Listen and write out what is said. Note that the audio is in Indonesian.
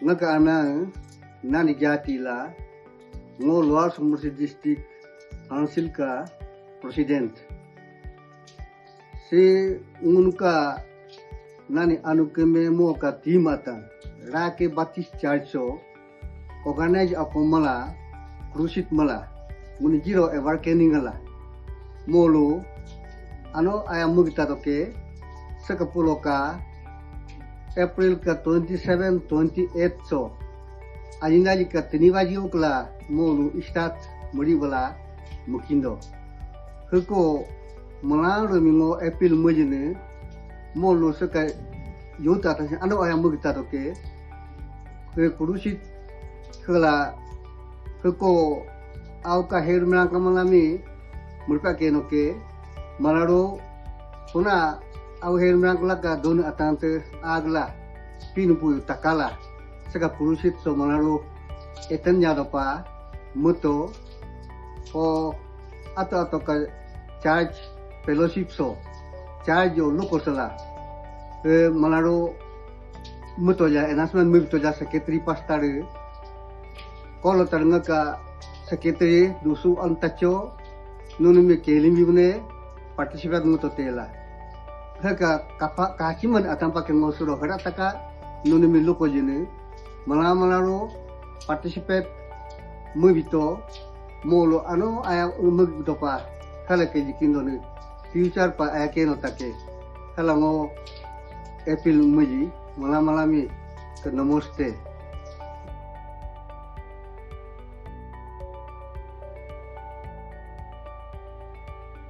ngakana nani jati la ngo Lower Sumbawa District Council ka President. Se unka nani anukeme mo ka timatan rake batis charcho organize apomala krusit mala muni jiro evarkening ala molo ano ayam mugita toke sekapulo ka April ka 27 28 so ajinali ka tiniwaji ukla molu start muri bala mukindo heko malaro mingo April mujine molu seka yuta ta ano ayam mugita toke ke kurusit kala heko auka hermana kamalami murka kenoke malaro puna au hermana laka don atante agla pinupu takala saka purusit so malaro etan yadopa muto o ato ka charge fellowship so charge yo lukosala malaro muto ya announcement muto ya secretary pastare kalau taranga ka secretary dusu antacho nunumi kelimi bune participate muto tela haka kapa kaciman atampa ke ngosuro hara taka nunumi luko jene malaro participate mubito molo ano aya mubito pa kala ke jikindo ni future pa aya ke no take kala ngo April muji malamami ke namaste.